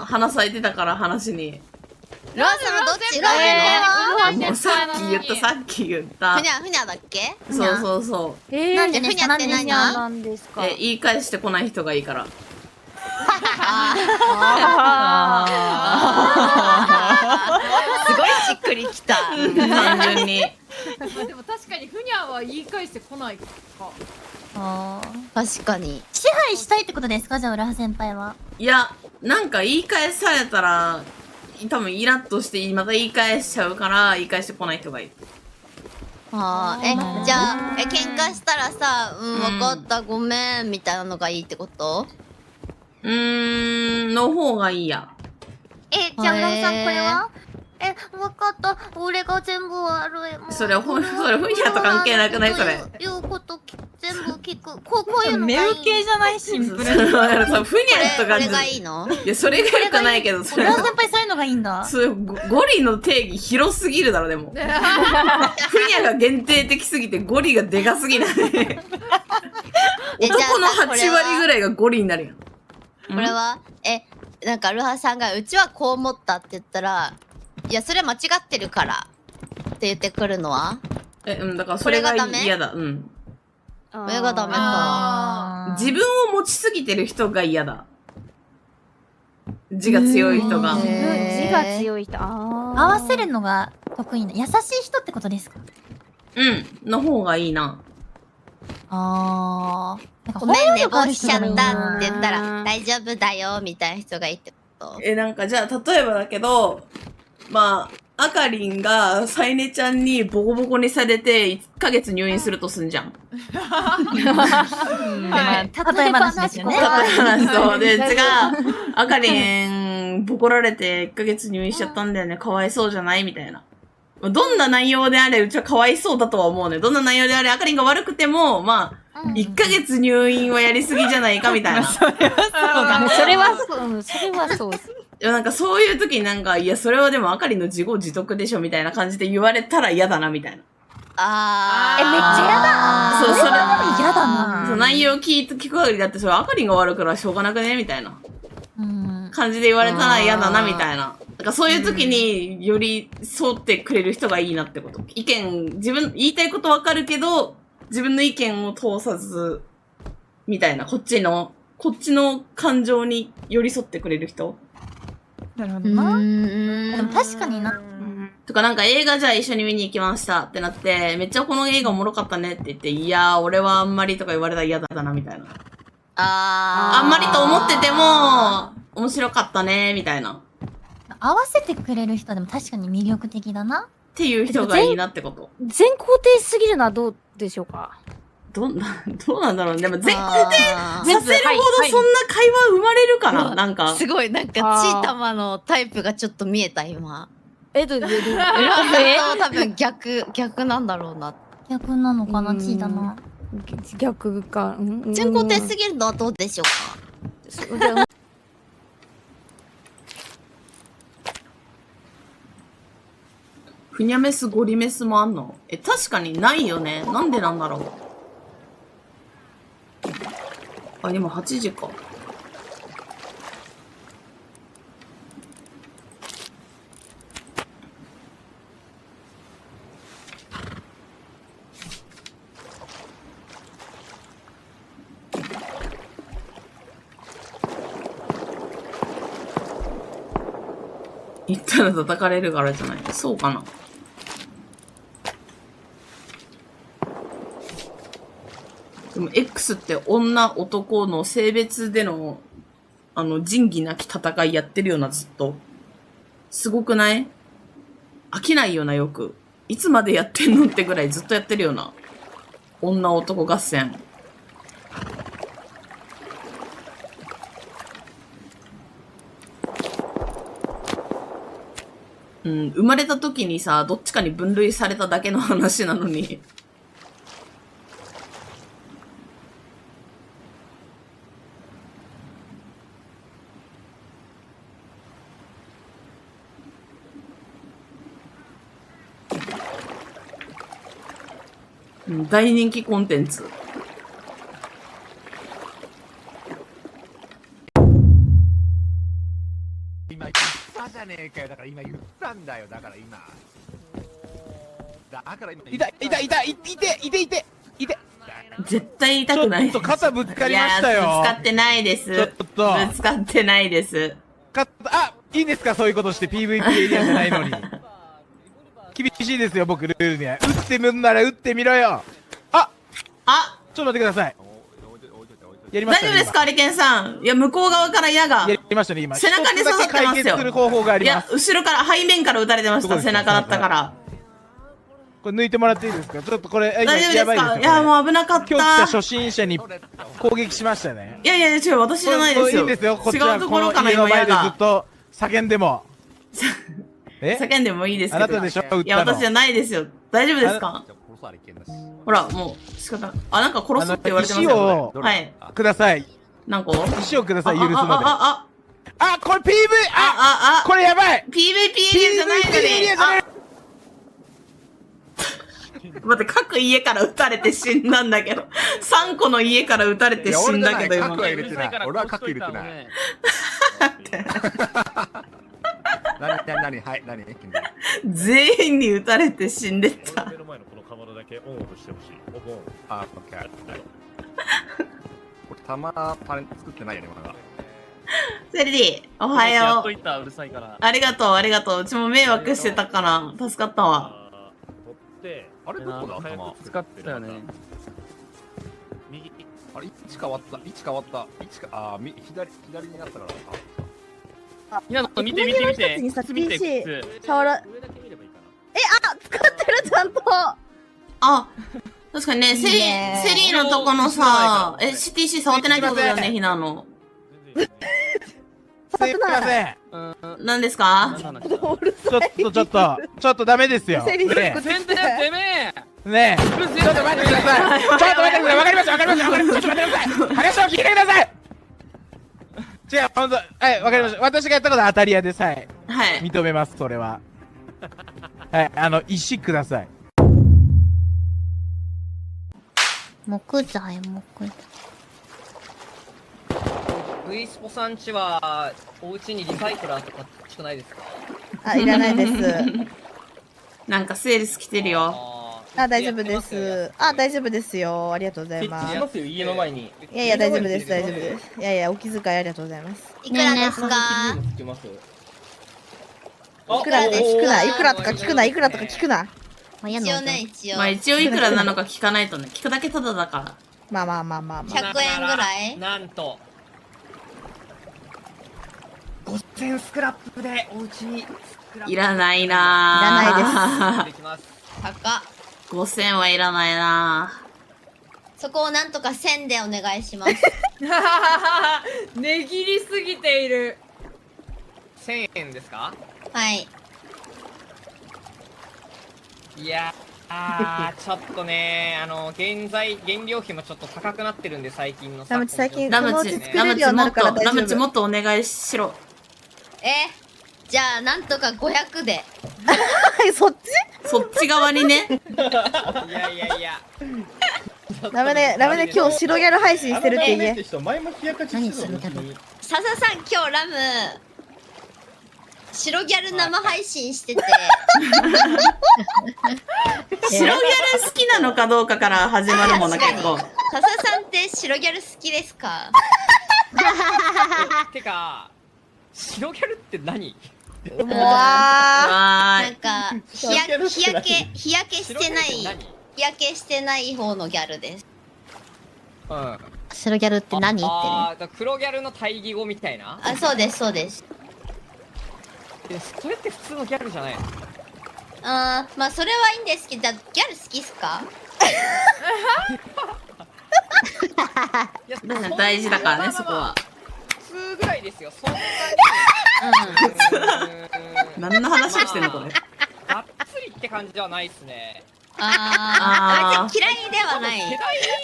花咲いてたから話に。ルアーさんはどっちがいいの？もうさっき言った、さっき言った。ふにゃふにゃだっけ？そうそうそう。なんでふにゃって何？なんですか？言い返してこない人がいいから。すごいしっくりきた。単純に。でも確かにふにゃは言い返してこないか。確かに。支配したいってことですか、じゃあ浦葉先輩は。いや、なんか言い返されたら、多分イラッとしてまた言い返しちゃうから言い返してこない人がいい。じゃあ喧嘩したらさ、分かったごめんみたいなのがいいってこと？の方がいいや。じゃあ浦葉さんこれは？わかった。俺が全部悪い。それふにゃと関係なくないそれ。言うこと全部聞く。こういうのがいい。目受けじゃないシンプルに。ふにゃとか。これがいいの？いや、それが良くないけど、それ。浦葉先輩そういうのがいいんだ。ゴリの定義広すぎるだろ、でも。ふにゃが限定的すぎてゴリがでかすぎない。男の8割ぐらいがゴリになるやん。これはなんかルハさんがうちはこう思ったって言ったら、いやそれ間違ってるからって言ってくるのは？だからそれが嫌だ。これがダメか。自分を持ちすぎてる人が嫌だ。自が強い人が。自が強い人。合わせるのが得意な。優しい人ってことですか？の方がいいな。ごめん寝坊しちゃったって言ったら大丈夫だよみたいな人がいいってこと？なんかじゃあ例えばだけど、まあ、あかりんがさいねちゃんにボコボコにされて1ヶ月入院するとすんじゃん。例え話ですよね。例え話そうで、あかりんボコられて1ヶ月入院しちゃったんだよね。かわいそうじゃないみたいな。どんな内容であれ、うちはかわいそうだとは思うね。どんな内容であれ、あかりんが悪くても、まあ、1ヶ月入院はやりすぎじゃないかみたいな。それはそうです。なんかそういう時になんか、いや、それはでもあかりの自業自得でしょみたいな感じで言われたら嫌だなみたいな。めっちゃ嫌だ。そう、それ嫌だな。そう、内容聞く限りだって、それあかりんが悪くらしょうがなくねみたいな。感じで言われたら嫌だなみたいな。だからそういう時により沿ってくれる人がいいなってこと。言いたいことわかるけど、自分の意見を通さず、みたいな、こっちの感情に寄り添ってくれる人。なるほどな。でも確かにな。とかなんか映画じゃあ一緒に見に行きましたってなって、めっちゃこの映画おもろかったねって言って、いやー俺はあんまりとか言われたら嫌だなみたいな。あんまりと思ってても、面白かったねみたいな。合わせてくれる人でも確かに魅力的だな。っていう人がいいなってこと。全肯定すぎるのはどうでしょうか？どうなんだろうね。でも全肯定させるほどそんな会話生まれるかな、なんか。すごい、なんか、チータマのタイプがちょっと見えた、今。どう浦さんと多分逆なんだろうな。逆なのかな、チータマ。逆か。全肯定すぎるのはどうでしょうか？ふにゃメス、ゴリメスもあんの？確かにないよね。なんでなんだろう。あ、今8時か。言ったら叩かれるからじゃない。そうかな。でも X って女、男の性別での、仁義なき戦いやってるよな、ずっと。すごくない？飽きないよな、よく。いつまでやってんのってぐらいずっとやってるよな。女男合戦。生まれた時にさ、どっちかに分類されただけの話なのに。大人気コンテンツ。えかよ。だから今言ったんだよ。だから今。だから今。いて。絶対痛くない。ちょっと肩ぶつかりましたよ。いやぶつかってないです。ちょっと。ぶつかってないです。あ、いいんですかそういうことして PVP エリアじゃないのに。厳しいですよ、僕ルールには。撃ってみんなら撃ってみろよ。あ、ちょっと待ってください。やりましたね。大丈夫ですか、アリケンさん。いや、向こう側から矢が。やりましたね、今。背中に刺さってますよ。解決する方法があります。いや、後ろから、背面から撃たれてました。背中だったから。これ抜いてもらっていいですかちょっとこれ、大丈夫ですかいや、もう危なかった。今日来た初心者に攻撃しましたね。いや、違う、私じゃないですよ。いいんですよ、こっち違はうところからこの家の前でず今矢がっ。と叫んでも。叫んでもいいですけど。あなたでしょ撃ったの。いや、私じゃないですよ。大丈夫ですかほら、もう、仕方ない。あ、なんか殺すって言われてます石よ。をはい。ください。何個石をください、許すので。あ、これ PV、これやばい PVP エリアじゃないの PVP エリアじゃないに。待って、各家から撃たれて死んだんだけど。3個の家から撃たれて死んだけど、今。核は入れてない。俺は核入れてない。何はい、何全員に撃たれて死んでた。目の前のこのカマロだけオンオフしてほしい。オフオン。あ、オッケー。これ弾パレン作ってないよね、まだ。セリディ、おはやっよう。といた、うるさいから。ありがとう、ありがとう。うちも迷惑してたから、助かったわ。取って、あれどこだ早弾く使ってたよね。右。あれ位置変わった。位置変わった。位置か、左になったから。ひなの見て。靴見て、靴。触ら上だけ見ればいいか使ってるちゃんとあ、確かにね、セリーのとこのさ、CTC 触ってないってことだよね、ひなの。すいません。何ですかちょっとダメですよ。全然てめえねえ、ちょっと待ってください。わかりました。ちょっと待ってください。話を聞いてください。違う、本当、はい、わかりました。私がやったことは当たり屋です。はい。はい。認めます、それは。はい、石ください。木材。V スポさんちはお家にリサイクラーとか欲しくないですか？いらないですなんかセールス来てるよ。大丈夫です。大丈夫ですよ。ありがとうございます。ますよ、家の前に。いや、大丈夫です。いや、お気遣いありがとうございます。いくらですか？いくらで聞くな。いくらとか聞くな。一応ね、まあ一応いくらなのか聞かないとね。聞くだけタダだから。まあ。100円ぐらい？なんと5000スクラップでお家にいらないなぁ。いらないです。高っ。5000はいらないなぁ。そこをなんとか1000でお願いします。値切りすぎている。1000円ですか？はい。いやちょっとね、原料費もちょっと高くなってるんで、最近のさ。ラムチ最近ラムそのうちチ作れるようになるから大丈夫。ラムチもっとお願いしろ。じゃあなんとか500で。そっそっち側にね。いや。ラムネ今日白ギャル配信してるって言え。笹さん今日ラム白ギャル生配信してて。白ギャル好きなのかどうかから始まるもんな、結構。笹さんって白ギャル好きですか？てか、白ギャルって何？なんか日焼けしてない方のギャルです。白ギャルって何ってね。黒ギャルの対義語みたいな。そうです。それって普通のギャルじゃないの？まあそれはいいんですけど、ギャル好きっすか？大事だからね、そこは。普通ぐらいですよ。そんなに。何の話をしてんのこれ。がっつりって感じではないっすね。嫌いではない。世代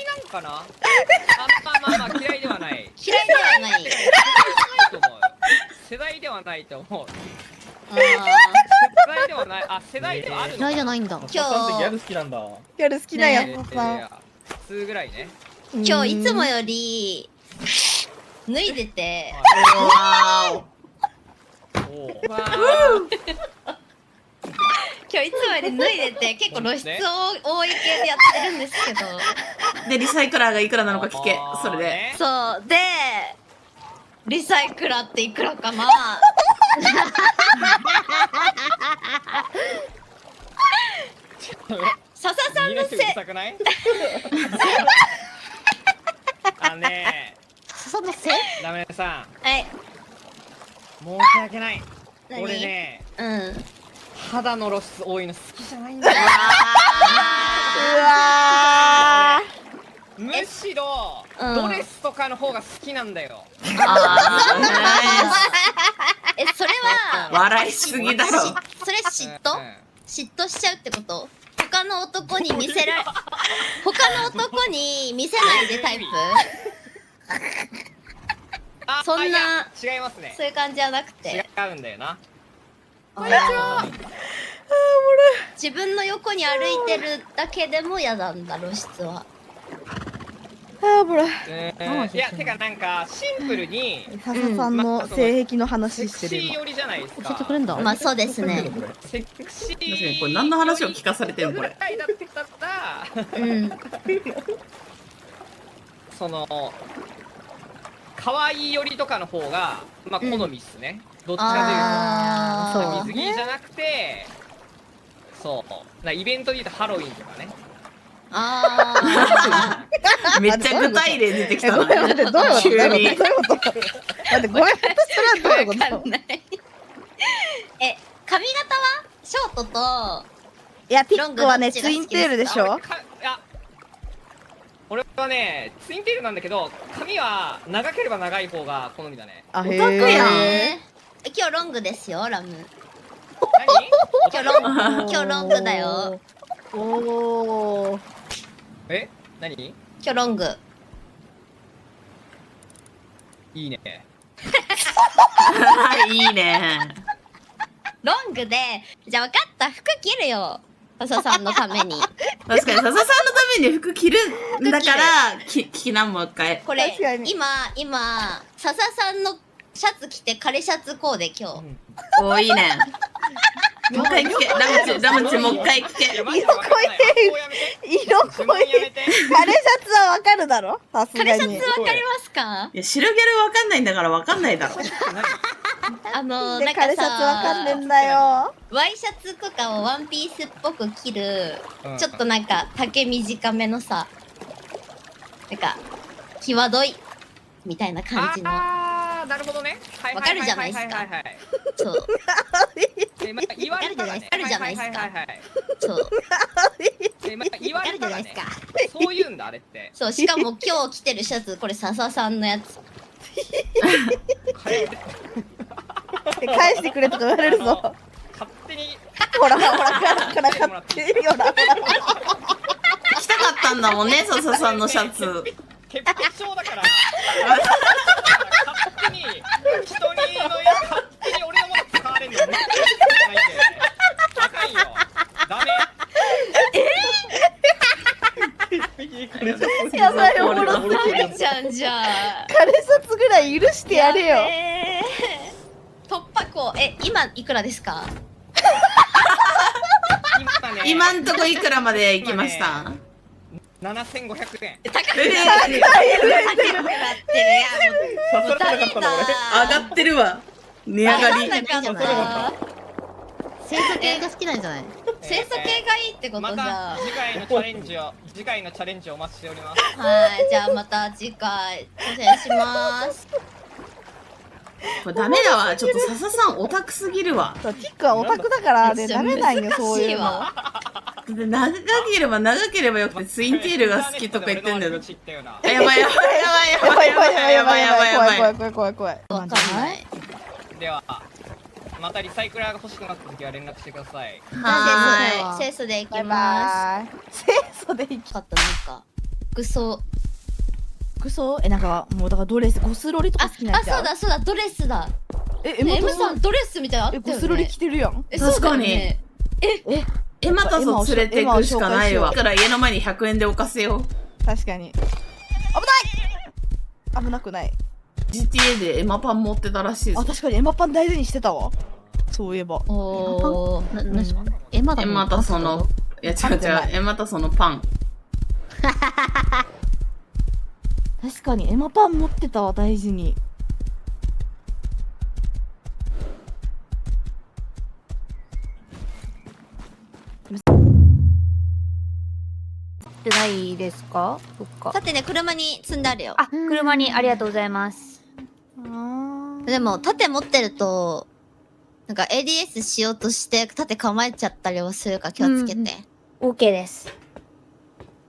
なんかな？まあ嫌いではない。嫌いではない。世代ではないと思う。世代ではない。世代ではあるの？嫌いじゃないんだ。今日ギャル好きなんだ。ギャル好きだよ。普通ぐらいね。今日いつもより脱いでて。おお。今日いつもより脱いでて結構露出多い系でやってるんですけど。で、リサイクラーがいくらなのか聞け。それで。そう。で、リサイクラーっていくらかな笹さんのせい。あのね笹のせいラムネさん。はい。申し訳ない。何俺ね、うん。肌の露出多いの好きじゃないんだよ。むしろ、ドレスとかの方が好きなんだよ。え、それは笑いすぎだろ。それ嫉妬？嫉妬しちゃうってこと？他の男に見せないでタイプ？そんな違いますね。そういう感じじゃなくて。違うんだよな。自分の横に歩いてるだけでも嫌なんだ、露出は。いや、てかなんかシンプルに笹さんの性癖の話してるセクシー寄りじゃないですか。教えてくれんだ。まあそうですね。セクシー。確かにこれ何の話を聞かされてんのこれ。ぐらいだったら、その可愛い寄りとかの方がまあ好みっすね。どっちかというと水着じゃなくて、そうなイベントで言うとハロウィンとかね。めっちゃ具体例出てきたな。待って、どういうこと？急に。待って、ごめん、それはどういうこと？え、髪型はショートといや、ピックはね、ツインテールでしょ？俺はね、ツインテールなんだけど、髪は長ければ長い方が好みだね。あ、へオタクやん。今日ロングですよ、ラム。何？今日ロングだよ。おー。え？何？今日ロング。いいね。いいね。ロングで、じゃあ分かった、服着るよ。笹さんのために。確かに笹さんのために服着るんだから聞きなもう一回。これ今笹さんのシャツ着て仮シャツコーデ今日。おいいね。もう一回聞け。ラムチもう一回聞け。色濃い。彼シャツはわかるだろ？さすがに。彼シャツわかりますか？いや白ギャルわかんないんだからわかんないだろ。なんか彼シャツわかんねんだよ。ワイシャツとかをワンピースっぽく着る、ちょっとなんか丈短めのさ、なんか際どいみたいな感じの。なるほどね。わかるじゃないですか。そう。言われたらね。あるじゃないですか。そう。言われたらね。そう言うんだあれって。そう、しかも今日着てるシャツこれ笹さんのやつ。返してくれとか言われるぞ。勝手に。ほら勝手にほら。着たかったんだもんね、笹さんのシャツ。潔癖症だから。勝手に人にのや勝手に俺のもの使われるのめっちゃないんだよね。あかんよ。ダメ。やばい、おもろすぎるじゃんじゃあ。彼シャツぐらい許してやれよ。突破口今いくらですか？今んとこいくらまで行きました？ 7500円。高くなってる。上がってるわ。値上がり。清楚系が好きなんじゃない？清楚系がいいってことじゃまた次回のチャレンジをお待ちしております。はい、じゃあまた次回挑戦します。これダメだわ。ちょっと笹さんオタクすぎるわ。ティックはオタクだからね、ダメなんよ、そういうの。長ければよくてツインテールが好きとか言ってんだよ。やばい。怖い。わかんない。ではまたリサイクラーが欲しくなった時は連絡してください。はい。清楚でいきます。清楚でいき。かったなんか服装なんかもうだからドレスゴスロリとか好きなんじゃん。そうだドレスだ。M さんドレスみたいなあったよね。ゴスロリ着てるやん。確かに。エマタソ連れてくしかないわ。だから家の前に100円で置かせよう。確かに。危ない。危なくない。GTA でエマパン持ってたらしいですあ、確かにエマパン大事にしてたわ。そういえば。おー。何ですかエマだエマとその、いや違う違う、エマとそのパン。確かにエマパン持ってたわ、大事に。ってないですか？そっか。だってね、車に積んであるよ。あ、車にありがとうございます。でも、盾持ってると、なんか ADS しようとして盾構えちゃったりはするから気をつけて。OK です。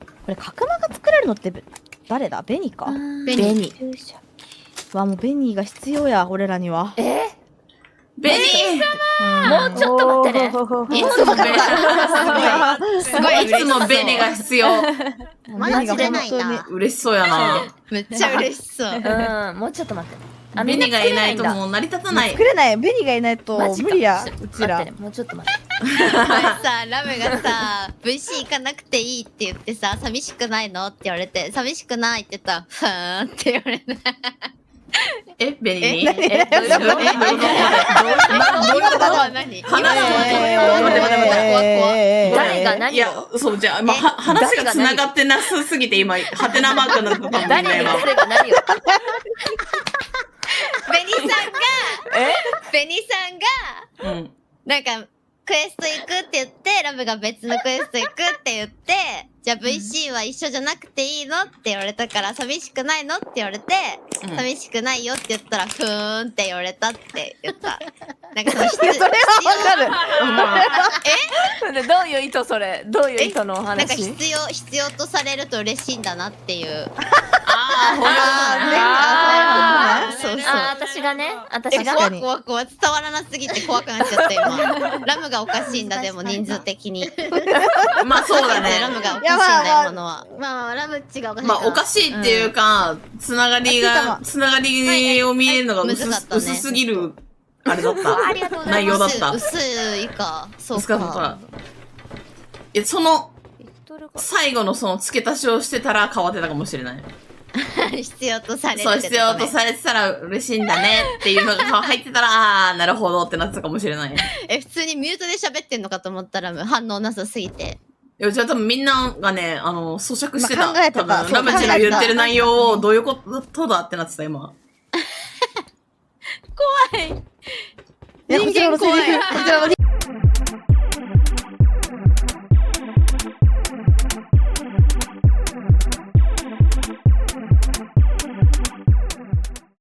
これ角間が作れるのって誰だ？ベニか。ベニ。わ、もうベニーが必要や、俺らには。ベニもうちょっと待ってね。ーいつもベすごい、いつもベニが必要。まだ釣れないんだ。嬉しそうやな。めっちゃ嬉しそう。うん、もうちょっと待って。あベニがいないともうう成り立たない。作れない。ベニーがいないと無理や、うちら。もうちょっと待って。前さ、ラムがさ、VC 行かなくていいって言ってさ、寂しくないのって言われて、寂しくないって言ったら、ふーんって言われて。え、ベニに何どういうことどういうこと何話す怖待って誰が何いや、そう、じゃあ、まあ、話が繋がってなさすぎて今、ハテナマークになったかも誰が今。誰が何をベニさんが、ベニさんが、うん。なんか、クエスト行くって言って、ラムが別のクエスト行くって言って、じゃあ VC は一緒じゃなくていいのって言われたから、寂しくないのって言われて、うん寂しくないよって言ったら、ふーんって言われたって言った。なんかその必要、それはわかる。どういう意図それ？どういう意図のおなんか話？必要とされると嬉しいんだなっていう。そうそう。私がね、私が。怖伝わらなすぎて怖くなっちゃった今。ラムがおかしいんだ、でも人数的に。まあそうだね。ラムがおかしいんだよ、今のは。まあ、ラムッチがおかしいまあおかしいっていうか、つながりを見えるのが難かったね薄すぎる、あれだった。ありがとうござい内容だった。薄いか。そう薄かったか。いや、その、最後のその付け足しをしてたら変わってたかもしれない。必要とされてそう、必要とされてたら嬉しいんだねっていうのが入ってたら、あー、なるほどってなってたかもしれない。普通にミュートで喋ってんのかと思ったら反応なさすぎて。いや、じゃあ多分みんながね、咀嚼してた。まあ考えてた多分、ラムチが言ってる内容をどういうことだってなってた、今。怖い。いやこちらのセリフ、こちらの